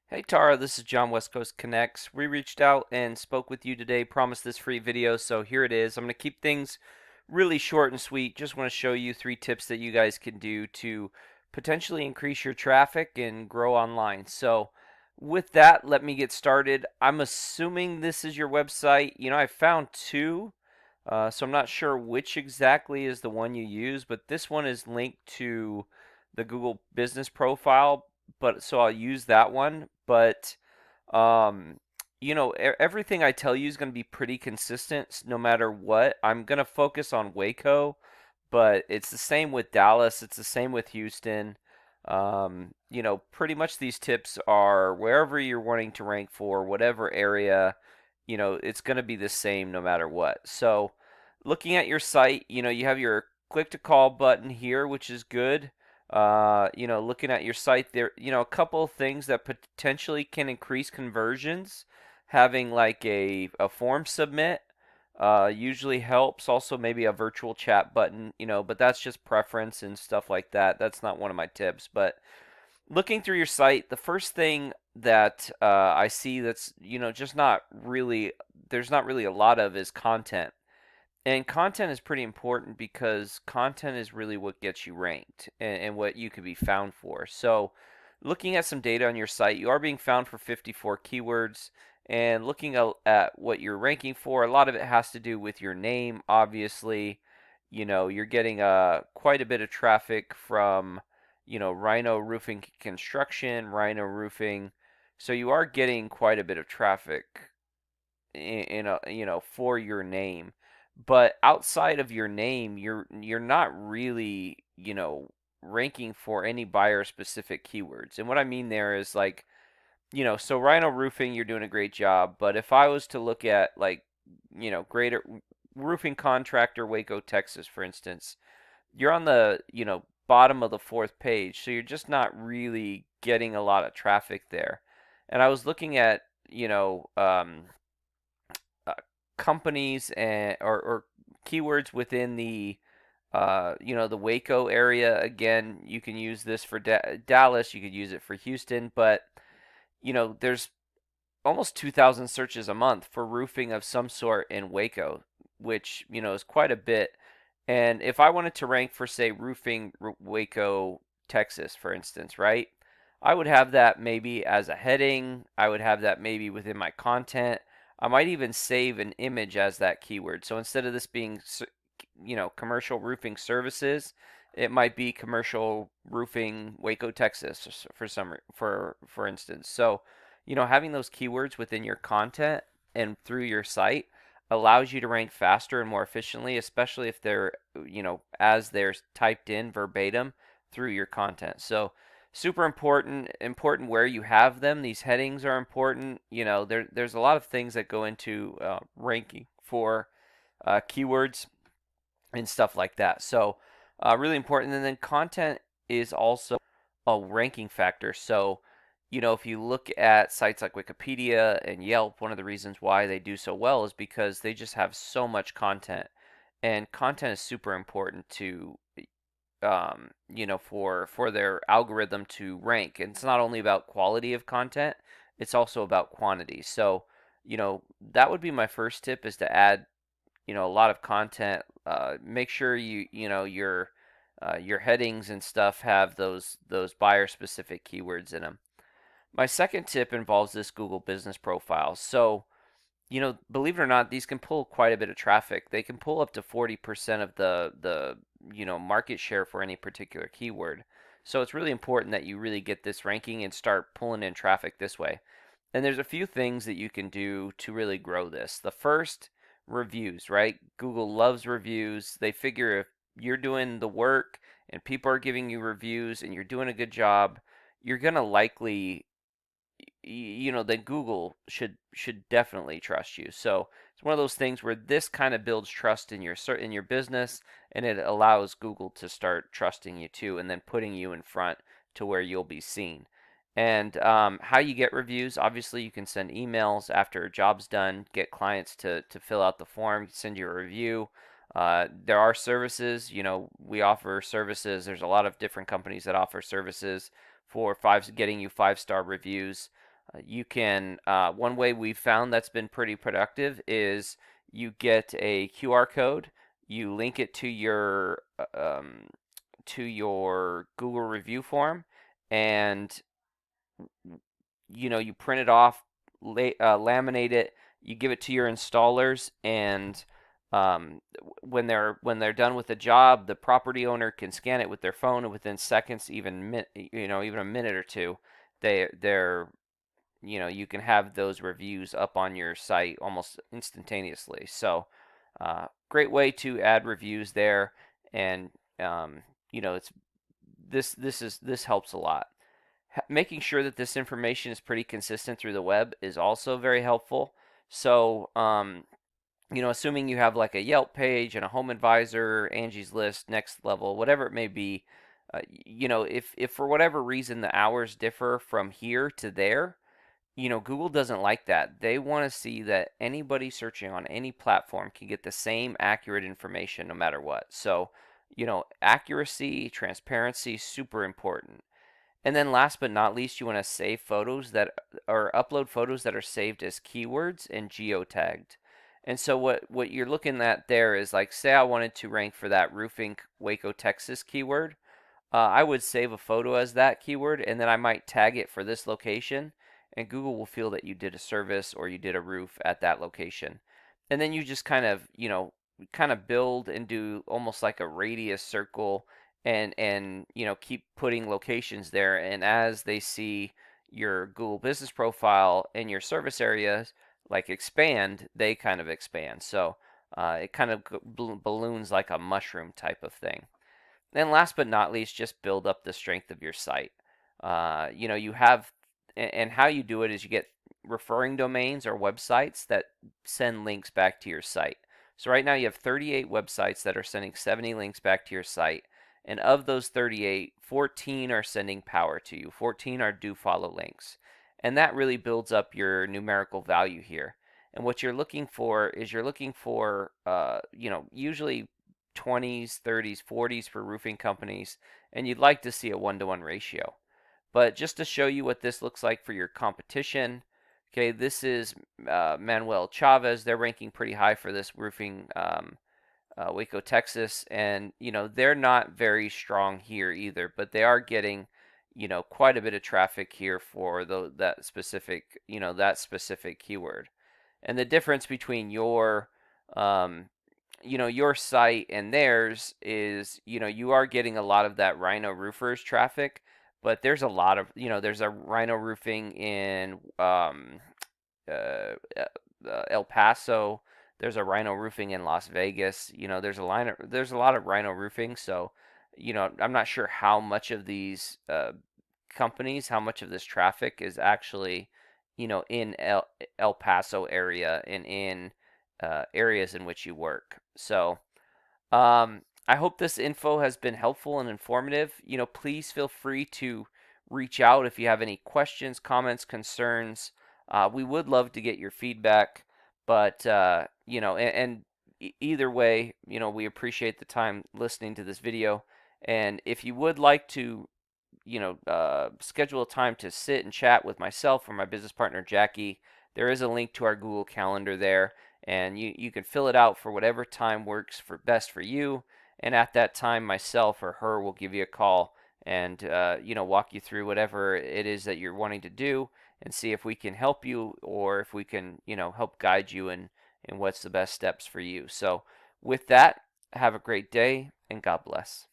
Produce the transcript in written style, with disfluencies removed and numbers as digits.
Hey Tara, this is John West Coast Connects. We reached out and spoke with you today, promised this free video, so here it is. I'm going to keep things really short and sweet. Just want to show you 3 tips that you guys can do to potentially increase your traffic and grow online. So, with that, let me get started. I'm assuming this is your website. I found two, so I'm not sure which exactly is the one you use, but this one is linked to the Google Business Profile, but so I'll use that one. But um, everything I tell you is going to be pretty consistent no matter what. I'm going to focus on Waco, but it's the same with Dallas. It's the same with Houston. Pretty much these tips are wherever you're wanting to rank for, whatever area, it's going to be the same no matter what. So, looking at your site, you have your click to call button here, which is good. Looking at your site there, a couple of things that potentially can increase conversions, having like a form submit usually helps. Also, maybe a virtual chat button, but that's just preference and stuff like that. That's not one of my tips. But looking through your site, the first thing that I see that's, just not really, there's not really a lot of is content. And content is pretty important because content is really what gets you ranked and what you can be found for. So, looking at some data on your site, you are being found for 54 keywords. And looking at what you're ranking for, a lot of it has to do with your name, obviously. You're getting quite a bit of traffic from, Rhino Roofing Construction, Rhino Roofing. So, you are getting quite a bit of traffic for your name, but outside of your name you're not really ranking for any buyer specific keywords. And what I mean there is like, so Rhino Roofing, you're doing a great job, but if I was to look at like, greater roofing contractor Waco, Texas, for instance, you're on the, bottom of the fourth page, so you're just not really getting a lot of traffic there. And I was looking at, uh, companies or keywords within the Waco area. Again, you can use this for Dallas, you could use it for Houston, but there's almost 2,000 searches a month for roofing of some sort in Waco, which is quite a bit. And if I wanted to rank for, say, roofing Waco, Texas, for instance, right? I would have that maybe as a heading. I would have that maybe within my content. I might even save an image as that keyword. So instead of this being, commercial roofing services, it might be commercial roofing Waco, Texas, for instance. So, having those keywords within your content and through your site allows you to rank faster and more efficiently, especially if they're, as they're typed in verbatim through your content. So, super important where you have them. These headings are important. There's a lot of things that go into ranking for keywords and stuff like that. So, really important. And then content is also a ranking factor. So, if you look at sites like Wikipedia and Yelp, one of the reasons why they do so well is because they just have so much content. And content is super important to, for their algorithm to rank. And it's not only about quality of content, it's also about quantity. So, that would be my first tip, is to add, a lot of content. Make sure your headings and stuff have those buyer specific keywords in them. My second tip involves this Google Business Profile. So, believe it or not, these can pull quite a bit of traffic. They can pull up to 40% of the market share for any particular keyword. So it's really important that you really get this ranking and start pulling in traffic this way. And there's a few things that you can do to really grow this. The first, reviews, right? Google loves reviews. They figure if you're doing the work and people are giving you reviews and you're doing a good job, you're going to likely, then Google should definitely trust you. So it's one of those things where this kind of builds trust in your business, and it allows Google to start trusting you too, and then putting you in front to where you'll be seen. And how you get reviews, obviously you can send emails after a job's done, get clients to fill out the form, send you a review. There are services, we offer services. There's a lot of different companies that offer services for getting you 5-star reviews. You can, one way we've found that's been pretty productive is you get a QR code, you link it to your Google review form, and you print it off, laminate it, you give it to your installers, and when they're done with the job, the property owner can scan it with their phone, and within seconds, even a minute or two, they're you can have those reviews up on your site almost instantaneously. So, great way to add reviews there, and um, it's this helps a lot. Making sure that this information is pretty consistent through the web is also very helpful. So, assuming you have like a Yelp page and a Home Advisor, Angie's List, Next Level, whatever it may be, if for whatever reason the hours differ from here to there, Google doesn't like that. They want to see that anybody searching on any platform can get the same accurate information no matter what. So, accuracy, transparency, super important. And then last but not least, you want to save photos that or upload photos that are saved as keywords and geotagged. And so what you're looking at there is like, say I wanted to rank for that roofing Waco, Texas keyword. I would save a photo as that keyword, and then I might tag it for this location, and Google will feel that you did a service or you did a roof at that location. And then you just kind of build and do almost like a radius circle, and keep putting locations there. And as they see your Google Business Profile and your service areas like expand, they kind of expand. So it kind of balloons like a mushroom type of thing. And last but not least, just build up the strength of your site. You have, and how you do it is you get referring domains or websites that send links back to your site. So right now you have 38 websites that are sending 70 links back to your site. And of those 38, 14 are sending power to you. 14 are do follow links. And that really builds up your numerical value here. And what you're looking for is usually 20s, 30s, 40s for roofing companies, and you'd like to see a 1-to-1 ratio. But just to show you what this looks like for your competition, okay, this is Manuel Chavez. They're ranking pretty high for this roofing, Waco, Texas, and they're not very strong here either, but they are getting quite a bit of traffic here for that specific keyword. And the difference between um, your site and theirs is, you are getting a lot of that Rhino roofers traffic, but there's a Rhino roofing in uh, El Paso. There's a Rhino roofing in Las Vegas. There's a lot of Rhino roofing. So, I'm not sure how much of these companies, how much of this traffic is actually, in El Paso area and in areas in which you work. So, I hope this info has been helpful and informative. Please feel free to reach out if you have any questions, comments, concerns. We would love to get your feedback, but either way, we appreciate the time listening to this video. And if you would like to, schedule a time to sit and chat with myself or my business partner Jackie, there is a link to our Google Calendar there, and you can fill it out for whatever time works for best for you. And at that time, myself or her will give you a call and walk you through whatever it is that you're wanting to do, and see if we can help you or if we can help guide you in what's the best steps for you. So with that, have a great day and God bless.